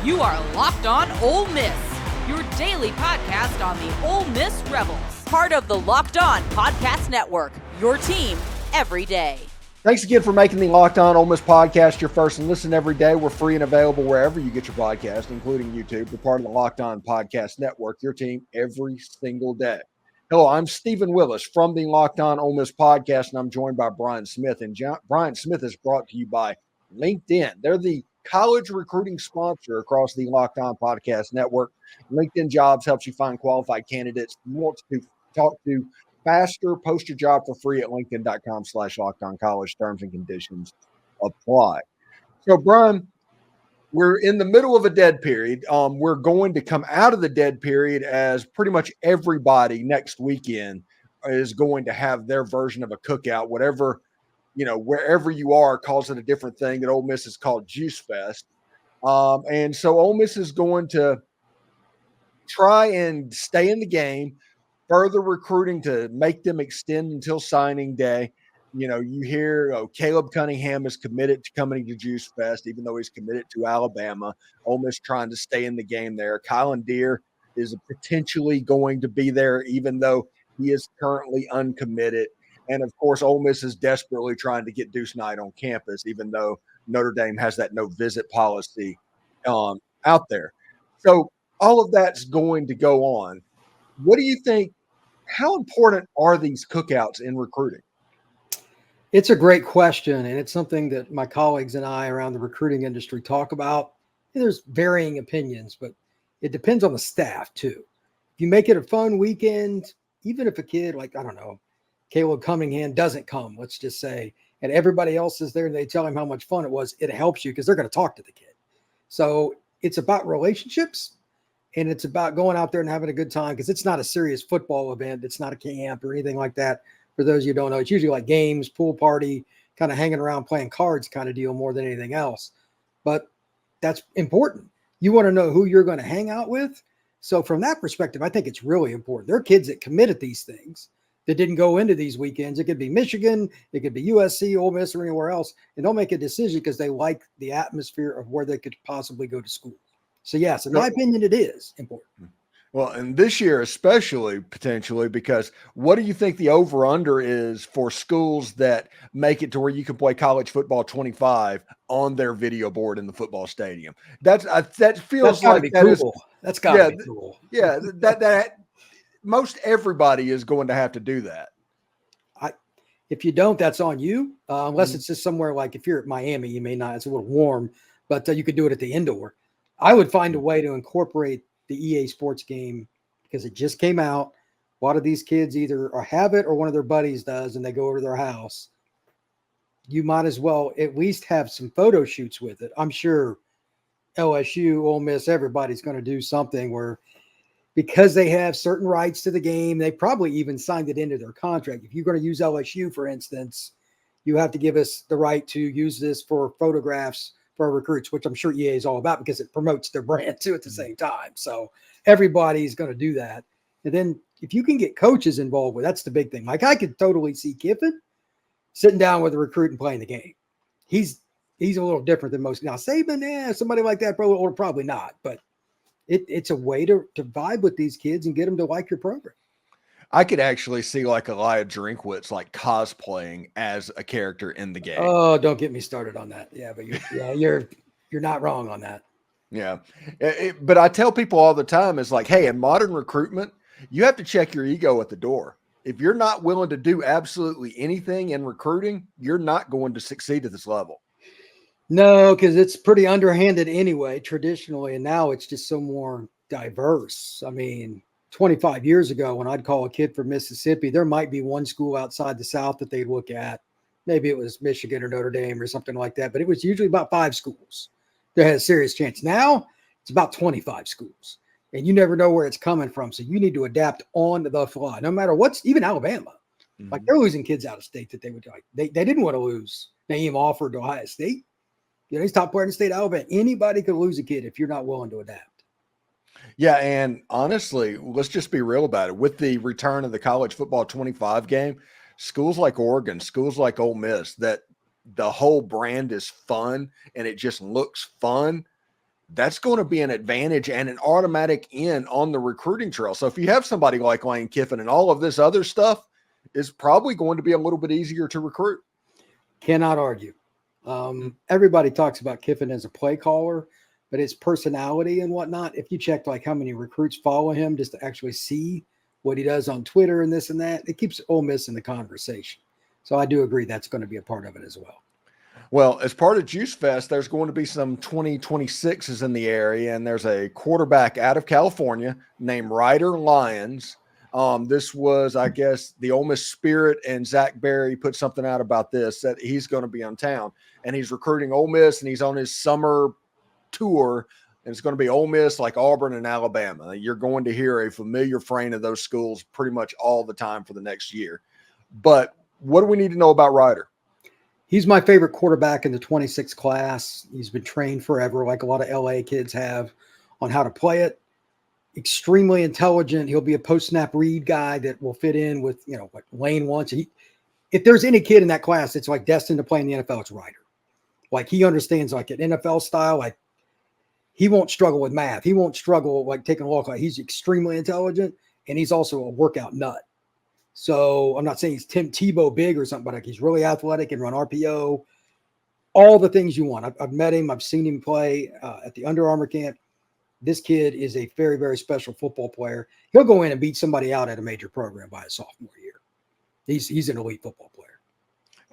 You are Locked On Ole Miss, your daily podcast on the Ole Miss Rebels. Part of the Locked On Podcast Network, your team every day. Thanks again for making the Locked On Ole Miss podcast your first and listen every day. We're free and available wherever you get your podcast, including YouTube. We're part of the Locked On Podcast Network, your team every single day. Hello, I'm Steven Willis from the Locked On Ole Miss podcast, and I'm joined by Brian Smith. And Brian Smith is brought to you by LinkedIn. They're the college recruiting sponsor across the Locked On Podcast Network. LinkedIn Jobs helps you find qualified candidates you want to talk to faster. Post your job for free at linkedin.com/lockedoncollege. Terms and conditions apply. So, Brian, we're in the middle of a dead period. We're going to come out of the dead period as pretty much everybody next weekend is going to have their version of a cookout, whatever, wherever you are, calls it a different thing. At Ole Miss is called Juice Fest. And so Ole Miss is going to try and stay in the game, further recruiting to make them extend until signing day. You hear Caleb Cunningham is committed to coming to Juice Fest, even though he's committed to Alabama. Ole Miss trying to stay in the game there. Kylan Deere is potentially going to be there, even though he is currently uncommitted. And, of course, Ole Miss is desperately trying to get Deuce Knight on campus, even though Notre Dame has that no-visit policy out there. So all of that's going to go on. What do you think? How important are these cookouts in recruiting? It's a great question, and it's something that my colleagues and I around the recruiting industry talk about. There's varying opinions, but it depends on the staff, too. If you make it a fun weekend, even if a kid, Caleb Cunningham doesn't come, let's just say, and everybody else is there and they tell him how much fun it was, it helps you because they're going to talk to the kid. So it's about relationships, and it's about going out there and having a good time because it's not a serious football event. It's not a camp or anything like that. For those of you who don't know, it's usually like games, pool party, kind of hanging around playing cards kind of deal more than anything else. But that's important. You want to know who you're going to hang out with. So from that perspective, I think it's really important. There are kids that commit at these things that didn't go into these weekends. It could be Michigan, it could be USC, Ole Miss, or anywhere else, and they'll make a decision because they like the atmosphere of where they could possibly go to school. So yes, in my opinion, it is important. Well, and this year especially potentially, because what do you think the over-under is for schools that make it to where you can play college football 25 on their video board in the football stadium? That feels like that cool. That's got to be cool. Yeah, that most everybody is going to have to do that. If you don't, that's on you. Unless it's just somewhere like if you're at Miami, you may not. It's a little warm, but you could do it at the indoor. I would find a way to incorporate the EA Sports game because it just came out. A lot of these kids either have it or one of their buddies does, and they go over to their house. You might as well at least have some photo shoots with it. I'm sure LSU, Ole Miss, everybody's going to do something where because they have certain rights to the game, they probably even signed it into their contract. If you're going to use LSU, for instance, you have to give us the right to use this for photographs for our recruits, which I'm sure EA is all about because it promotes their brand too at the same time. So everybody's going to do that. And then if you can get coaches involved with, that's the big thing. Like I could totally see Kiffin sitting down with a recruit and playing the game. He's a little different than most. Now Saban, somebody like that, probably not, but it's a way to vibe with these kids and get them to like your program. I could actually see like Elijah Drinkwitz like cosplaying as a character in the game. Oh, don't get me started on that. Yeah, but you're not wrong on that. Yeah. But I tell people all the time is like, hey, in modern recruitment, you have to check your ego at the door. If you're not willing to do absolutely anything in recruiting, you're not going to succeed at this level. No, because it's pretty underhanded anyway, traditionally, and now it's just so more diverse. I mean, 25 years ago, when I'd call a kid from Mississippi, there might be one school outside the South that they'd look at. Maybe it was Michigan or Notre Dame or something like that, but it was usually about 5 schools that had a serious chance. Now it's about 25 schools, and you never know where it's coming from. So you need to adapt on the fly, no matter what's even Alabama. Mm-hmm. Like they're losing kids out of state that they would like. They didn't want to lose Naeem Alford to Ohio State. He's top player in the state of Alabama. Anybody could lose a kid if you're not willing to adapt. Yeah, and honestly, let's just be real about it. With the return of the college football 25 game, schools like Oregon, schools like Ole Miss, that the whole brand is fun and it just looks fun, that's going to be an advantage and an automatic in on the recruiting trail. So if you have somebody like Lane Kiffin and all of this other stuff, is probably going to be a little bit easier to recruit. Cannot argue. Everybody talks about Kiffin as a play caller, but his personality and whatnot, if you check like how many recruits follow him just to actually see what he does on Twitter and this and that, it keeps Ole Miss in the conversation. So I do agree that's going to be a part of it as well. Well, as part of Juice Fest, there's going to be some 2026s in the area, and there's a quarterback out of California named Ryder Lyons. This was, I guess, the Ole Miss Spirit and Zach Berry put something out about this, that he's going to be in town, and he's recruiting Ole Miss, and he's on his summer tour, and it's going to be Ole Miss like Auburn and Alabama. You're going to hear a familiar refrain of those schools pretty much all the time for the next year. But what do we need to know about Ryder? He's my favorite quarterback in the 26 class. He's been trained forever, like a lot of LA kids have, on how to play it. Extremely intelligent. He'll be a post-snap read guy that will fit in with, what Lane wants. If there's any kid in that class that's like destined to play in the NFL, it's Ryder. Like he understands like an NFL style. Like he won't struggle with math. He won't struggle like taking a walk. Like he's extremely intelligent, and he's also a workout nut. So I'm not saying he's Tim Tebow big or something, but like he's really athletic and run RPO, all the things you want. I've met him. I've seen him play at the Under Armour camp. This kid is a very, very special football player. He'll go in and beat somebody out at a major program by his sophomore year. He's an elite football player.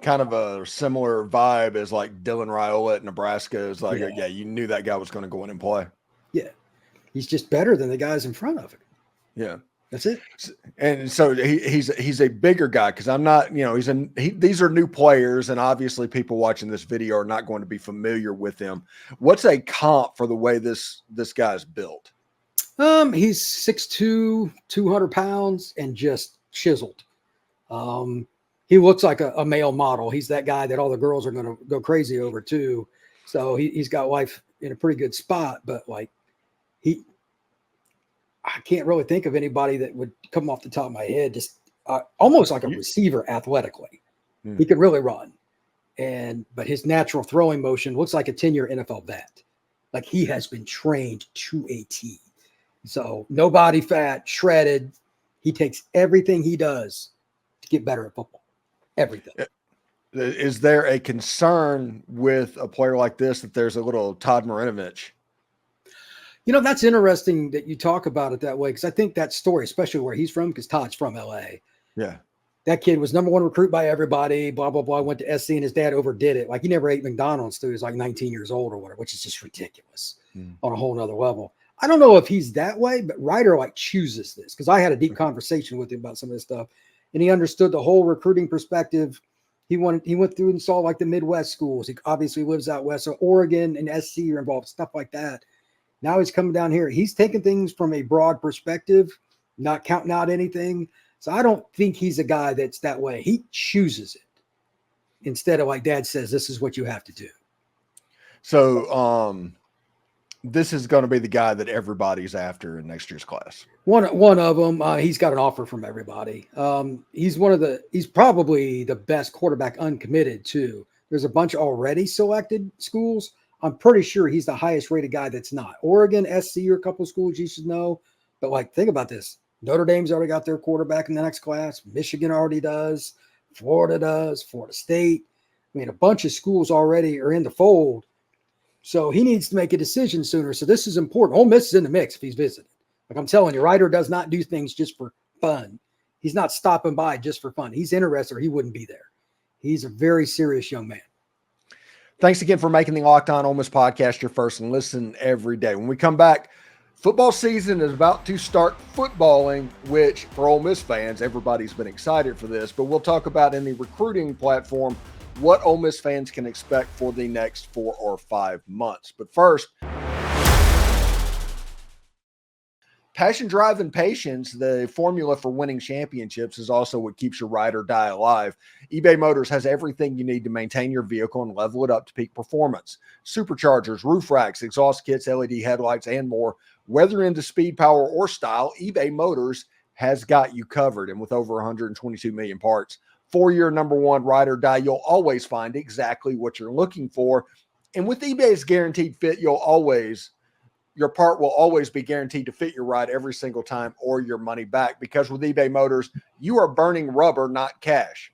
Kind of a similar vibe as like Dylan Raiola at Nebraska. Is like, yeah, you knew that guy was going to go in and play. Yeah. He's just better than the guys in front of him. Yeah. That's it. And so he's a bigger guy because I'm not, these are new players, and obviously people watching this video are not going to be familiar with them. What's a comp for the way this guy's built? He's 6'2", 200 pounds, and just chiseled. He looks like a male model. He's that guy that all the girls are going to go crazy over too. So he's got life in a pretty good spot, but like I can't really think of anybody that would come off the top of my head, just almost like a receiver athletically. He could really run. But his natural throwing motion looks like a 10-year NFL vet. Like he has been trained to a T. So no body fat, shredded. He takes everything he does to get better at football. Everything. Is there a concern with a player like this that there's a little Todd Marinovich? That's interesting that you talk about it that way, because I think that story, especially where he's from, because Todd's from LA. Yeah. That kid was number one recruit by everybody, blah, blah, blah. Went to SC, and his dad overdid it. Like he never ate McDonald's till he was like 19 years old or whatever, which is just ridiculous on a whole nother level. I don't know if he's that way, but Ryder like chooses this, because I had a deep conversation with him about some of this stuff, and he understood the whole recruiting perspective. He went through and saw like the Midwest schools. He obviously lives out west, so Oregon and SC are involved, stuff like that. Now he's coming down here. He's taking things from a broad perspective, not counting out anything. So I don't think he's a guy that's that way. He chooses it instead of like Dad says, this is what you have to do. So this is going to be the guy that everybody's after in next year's class. One of them, he's got an offer from everybody. He's probably the best quarterback uncommitted too. There's a bunch already selected schools. I'm pretty sure he's the highest rated guy that's not. Oregon, SC are a couple of schools you should know. But like, think about this. Notre Dame's already got their quarterback in the next class. Michigan already does. Florida does. Florida State. I mean, a bunch of schools already are in the fold. So he needs to make a decision sooner. So this is important. Ole Miss is in the mix if he's visiting. Like I'm telling you, Ryder does not do things just for fun. He's not stopping by just for fun. He's interested or he wouldn't be there. He's a very serious young man. Thanks again for making the Locked On Ole Miss podcast your first and listen every day. When we come back, football season is about to start footballing, which for Ole Miss fans, everybody's been excited for this, but we'll talk about in the recruiting platform what Ole Miss fans can expect for the next 4 or 5 months. But first, passion, drive, and patience, the formula for winning championships, is also what keeps your ride or die alive. eBay Motors has everything you need to maintain your vehicle and level it up to peak performance. Superchargers, roof racks, exhaust kits, LED headlights, and more. Whether into speed, power, or style, eBay Motors has got you covered. And with over 122 million parts, for your number one ride or die, you'll always find exactly what you're looking for. And with eBay's guaranteed fit, you'll always your part will always be guaranteed to fit your ride every single time or your money back, because with eBay Motors, you are burning rubber, not cash.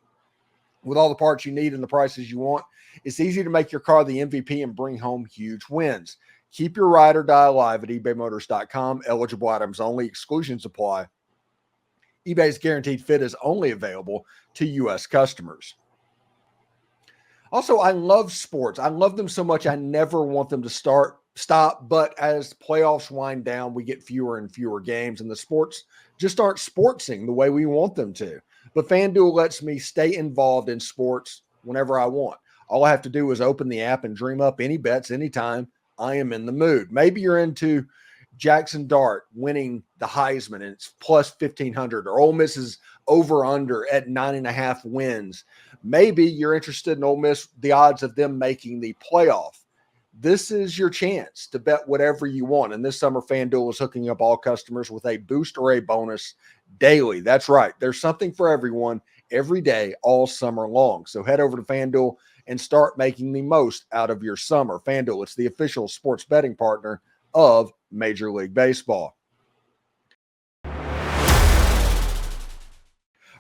With all the parts you need and the prices you want, it's easy to make your car the MVP and bring home huge wins. Keep your ride or die alive at ebaymotors.com. Eligible items only. Exclusions apply. eBay's guaranteed fit is only available to U.S. customers. Also, I love sports. I love them so much I never want them to stop. But as playoffs wind down, we get fewer and fewer games, and the sports just aren't sportsing the way we want them to. But FanDuel lets me stay involved in sports whenever I want. All I have to do is open the app and dream up any bets anytime I am in the mood. Maybe you're into Jackson Dart winning the Heisman and it's plus 1,500, or Ole Miss's over under at 9.5 wins. Maybe you're interested in Ole Miss, the odds of them making the playoff. This is your chance to bet whatever you want. And this summer, FanDuel is hooking up all customers with a boost or a bonus daily. That's right. There's something for everyone every day, all summer long. So head over to FanDuel and start making the most out of your summer. FanDuel, it's the official sports betting partner of Major League Baseball.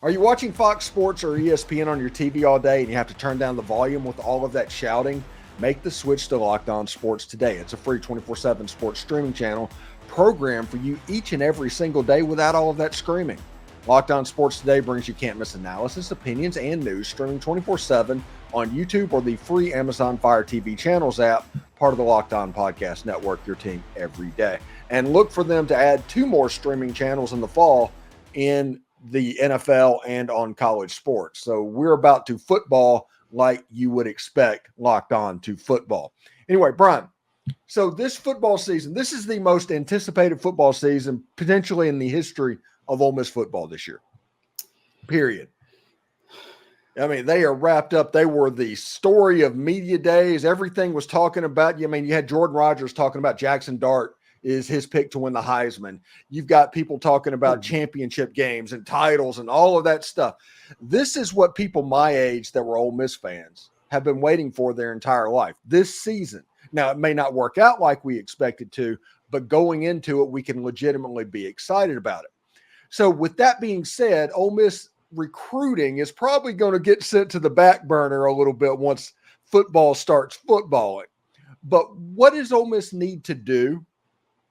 Are you watching Fox Sports or ESPN on your TV all day and you have to turn down the volume with all of that shouting? Make the switch to Locked On Sports today. It's a free 24/7 sports streaming channel programmed for you each and every single day without all of that screaming. Locked On Sports Today brings you can't-miss analysis, opinions, and news streaming 24/7 on YouTube or the free Amazon Fire TV channels app, part of the Locked On Podcast Network, your team every day. And look for them to add 2 more streaming channels in the fall in the NFL and on college sports. So we're about to football like you would expect Locked On to football. Anyway, Brian, so this football season, this is the most anticipated football season potentially in the history of Ole Miss football this year, period. I mean, they are wrapped up. They were the story of media days. Everything was talking about, I mean, you had Jordan Rodgers talking about Jackson Dart is his pick to win the Heisman. You've got people talking about championship games and titles and all of that stuff. This is what people my age that were Ole Miss fans have been waiting for their entire life, this season. Now, it may not work out like we expected to, but going into it, we can legitimately be excited about it. So with that being said, Ole Miss recruiting is probably going to get sent to the back burner a little bit once football starts footballing. But what does Ole Miss need to do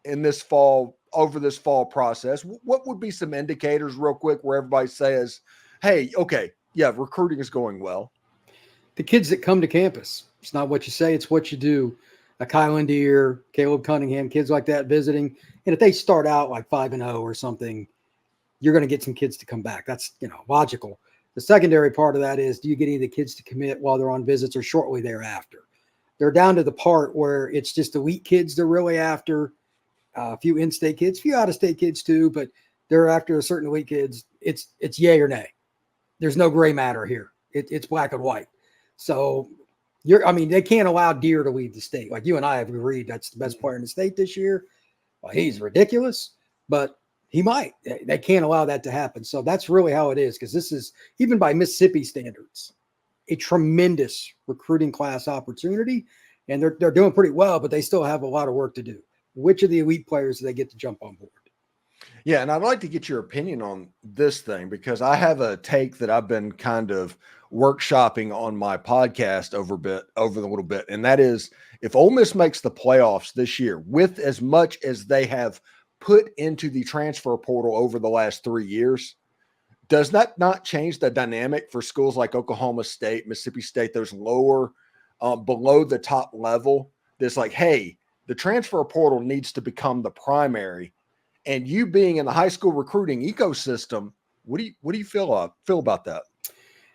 in this fall, over this fall process? What would be some indicators real quick where everybody says, hey, okay, yeah, recruiting is going well? The kids that come to campus. It's not what you say, it's what you do. A Kylan Deere, Caleb Cunningham, kids like that visiting. And if they start out like 5-0 or something, you're going to get some kids to come back. That's, logical. The secondary part of that is, do you get any of the kids to commit while they're on visits or shortly thereafter? They're down to the part where it's just elite kids they're really after, a few in-state kids, a few out-of-state kids too, but they're after a certain elite kids. It's yay or nay. There's no gray matter here. It's black and white. So they can't allow Deere to lead the state. Like you and I have agreed, that's the best player in the state this year. Well, he's ridiculous, but he might. They can't allow that to happen. So that's really how it is, because this is, even by Mississippi standards, a tremendous recruiting class opportunity, and they're doing pretty well, but they still have a lot of work to do. Which of the elite players do they get to jump on board? Yeah, and I'd like to get your opinion on this thing, because I have a take that I've been kind of workshopping on my podcast over the little bit, and that is, if Ole Miss makes the playoffs this year with as much as they have put into the transfer portal over the last 3 years, does that not change the dynamic for schools like Oklahoma State, Mississippi State, those lower, below the top level? That's like, hey, the transfer portal needs to become the primary. And you being in the high school recruiting ecosystem, what do you feel about that?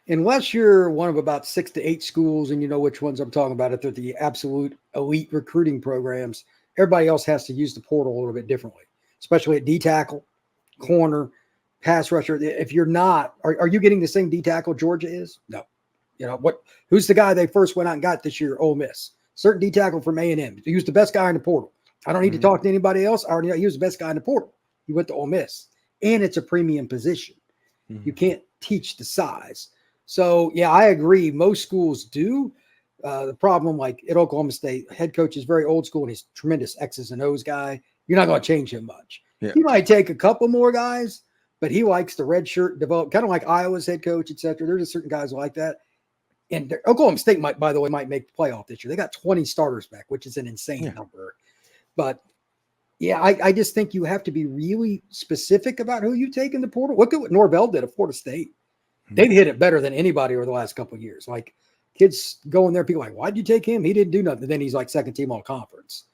Unless you're one of about 6 to 8 schools, and you know which ones I'm talking about, if they're the absolute elite recruiting programs, everybody else has to use the portal a little bit differently, especially at D tackle, corner, pass rusher. If you're not, are you getting the same D tackle Georgia is? No. Who's the guy they first went out and got this year? Ole Miss. Certain D tackle from A&M. He was the best guy in the portal. I don't need to talk to anybody else. I already know he was the best guy in the portal. He went to Ole Miss, and it's a premium position. You can't teach the size. So, yeah, I agree. Most schools do. The problem, like at Oklahoma State, head coach is very old school and he's tremendous X's and O's guy. You're not going to change him much. Yeah. He might take a couple more guys, but he likes the red shirt develop, kind of like Iowa's head coach, et cetera. There's certain guys like that. And Oklahoma State might make the playoff this year. They got 20 starters back, which is an insane number. But yeah, I just think you have to be really specific about who you take in the portal. Look at what Norvell did at Florida State. They've hit it better than anybody over the last couple of years. Like kids go in there, people are like, why'd you take him? He didn't do nothing. Then he's like second team all conference.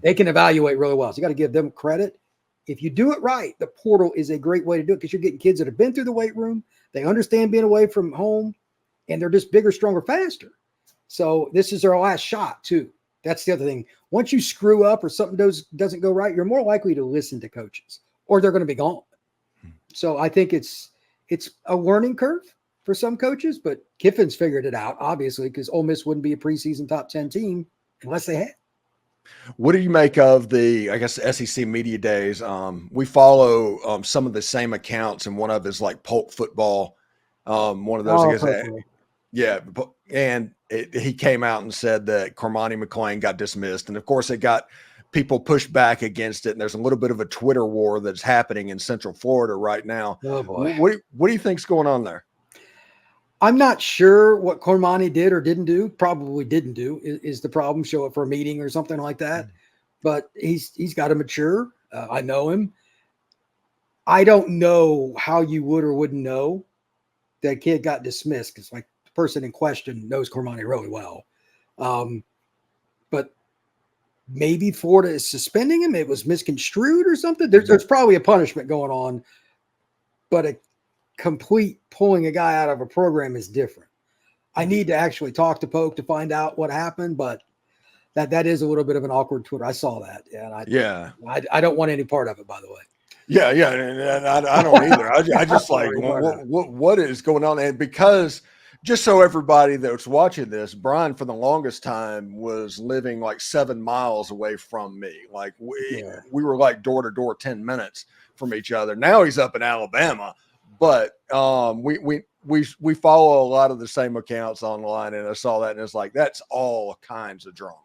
They can evaluate really well. So you got to give them credit. If you do it right, the portal is a great way to do it because you're getting kids that have been through the weight room. They understand being away from home and they're just bigger, stronger, faster. So this is their last shot too. That's the other thing. Once you screw up or something doesn't go right, you're more likely to listen to coaches or they're going to be gone. So I think it's a learning curve for some coaches, but Kiffin's figured it out, obviously, because Ole Miss wouldn't be a preseason top 10 team unless they had. What do you make of the, I guess, SEC media days? We follow some of the same accounts, and one of is like Polk Football. One of those, I guess. Yeah. And he came out and said that Cormani McClain got dismissed. And of course, it got people pushed back against it. And there's a little bit of a Twitter war that's happening in Central Florida right now. Oh, boy. What do you think's going on there? I'm not sure what Cormani did or didn't do. Probably didn't do is the problem. Show up for a meeting or something like that. But he's got to mature. I know him. I don't know how you would or wouldn't know that kid got dismissed because like the person in question knows Cormani really well. But maybe Florida is suspending him. It was misconstrued or something. There's probably a punishment going on, but a complete pulling a guy out of a program is different. I need to actually talk to Polk to find out what happened, but that is a little bit of an awkward Twitter. I saw that. And I don't want any part of it, by the way. Yeah. And I don't either. I just like, what is going on? And because just so everybody that's watching this, Brian, for the longest time was living like 7 miles away from me. Like we were like door to door, 10 minutes from each other. Now he's up in Alabama, but we follow a lot of the same accounts online, and I saw that and it's like, that's all kinds of drama.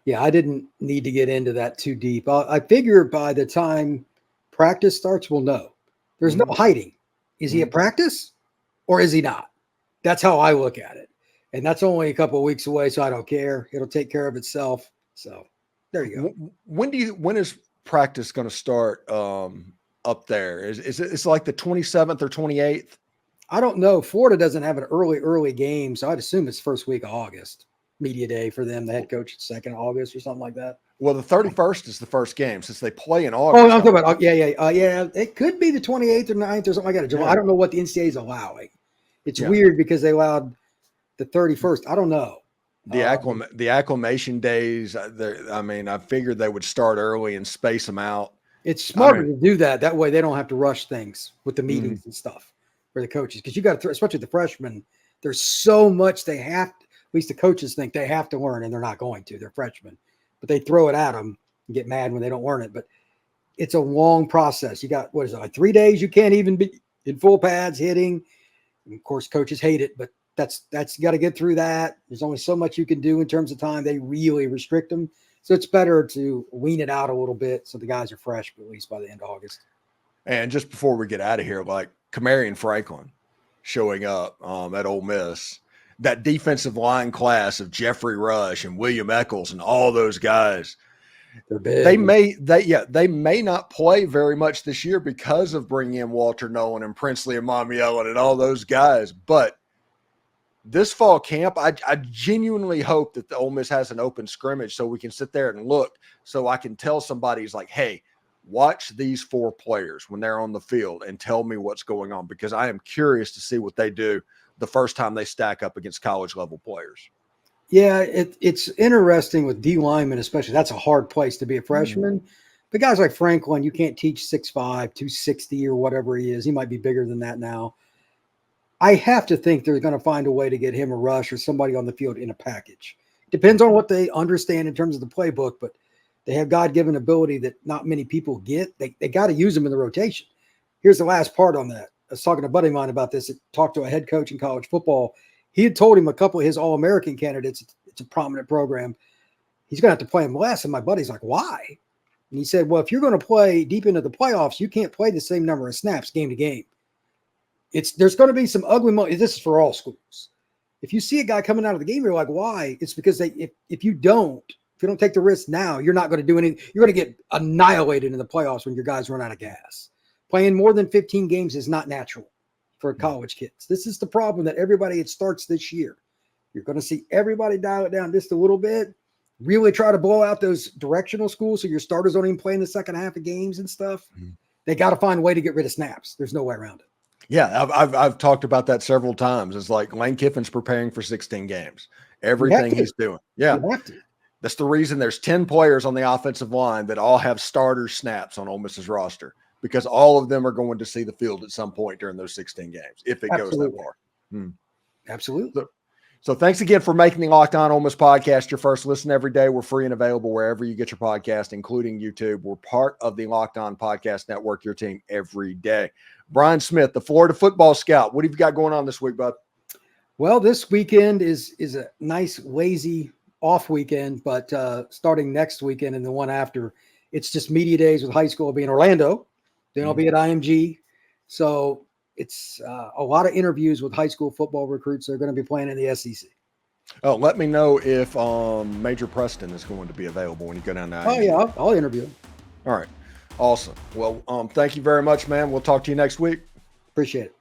Yeah. I didn't need to get into that too deep. I figure by the time practice starts, we'll know. There's no hiding. Is he at practice or is he not? That's how I look at it. And that's only a couple of weeks away, so I don't care. It'll take care of itself. So there you go. When is practice going to start up there? Is it like the 27th or 28th? I don't know. Florida doesn't have an early game, so I'd assume it's first week of August. Media day for them, the head coach, 2nd of August or something like that. Well, the 31st is the first game since they play in August. Oh, I'm talking about yeah. It could be the 28th or 9th or something like that. I don't know what the NCAA is allowing. It's weird because they allowed the 31st. I don't know. The acclimation days. I figured they would start early and space them out. It's smarter to do that. That way they don't have to rush things with the meetings and stuff for the coaches. Because you got to, especially the freshmen, there's so much they have to, at least the coaches think they have to learn, and they're not going to. They're freshmen. But they throw it at them and get mad when they don't learn it. But it's a long process. You got, like 3 days you can't even be in full pads hitting. And of course, coaches hate it, but that's you got to get through that. There's only so much you can do in terms of time. They really restrict them. So it's better to wean it out a little bit so the guys are fresh, at least by the end of August. And just before we get out of here, like Kam Franklin showing up at Ole Miss, that defensive line class of Jeffrey Rush and William Eccles and all those guys, they're big. They may not play very much this year because of bringing in Walter Nolan and Princely and Mamiella and all those guys. But this fall camp, I genuinely hope that the Ole Miss has an open scrimmage so we can sit there and look, so I can tell somebody's like, hey, watch these 4 players when they're on the field and tell me what's going on, because I am curious to see what they do the first time they stack up against college level players. Yeah, it's interesting with D linemen, especially. That's a hard place to be a freshman. But guys like Franklin, you can't teach 6'5", 260 or whatever he is. He might be bigger than that now. I have to think they're going to find a way to get him a rush or somebody on the field in a package. Depends on what they understand in terms of the playbook, but they have God-given ability that not many people get. They got to use them in the rotation. Here's the last part on that. I was talking to a buddy of mine about this. I talked to a head coach in college football. He had told him a couple of his All-American candidates, it's a prominent program, he's going to have to play him less. And my buddy's like, why? And he said, well, if you're going to play deep into the playoffs, you can't play the same number of snaps game to game. There's going to be some ugly moments. This is for all schools. If you see a guy coming out of the game, you're like, why? It's because if you don't take the risk now, you're not going to do anything. You're going to get annihilated in the playoffs when your guys run out of gas. Playing more than 15 games is not natural for college kids. This is the problem that everybody, it starts this year. You're going to see everybody dial it down just a little bit, really try to blow out those directional schools so your starters don't even play in the second half of games and stuff. Mm-hmm. They got to find a way to get rid of snaps. There's no way around it. Yeah, I've talked about that several times. It's like Lane Kiffin's preparing for 16 games. Everything he's doing. Yeah. That's the reason there's 10 players on the offensive line that all have starter snaps on Ole Miss's roster, because all of them are going to see the field at some point during those 16 games, if it goes that far. Absolutely. So thanks again for making the Locked On Ole Miss podcast your first listen every day. We're free and available wherever you get your podcast, including YouTube. We're part of the Locked On Podcast Network, your team every day. Brian Smith, the Florida football scout. What have you got going on this week, bud? Well, this weekend is a nice, lazy off weekend, but starting next weekend and the one after, it's just media days with high school. I'll be in Orlando. Then I'll be at IMG. So it's a lot of interviews with high school football recruits that are going to be playing in the SEC. Oh, let me know if Major Preston is going to be available when you go down there. Oh, yeah, I'll interview him. All right. Awesome. Well, thank you very much, man. We'll talk to you next week. Appreciate it.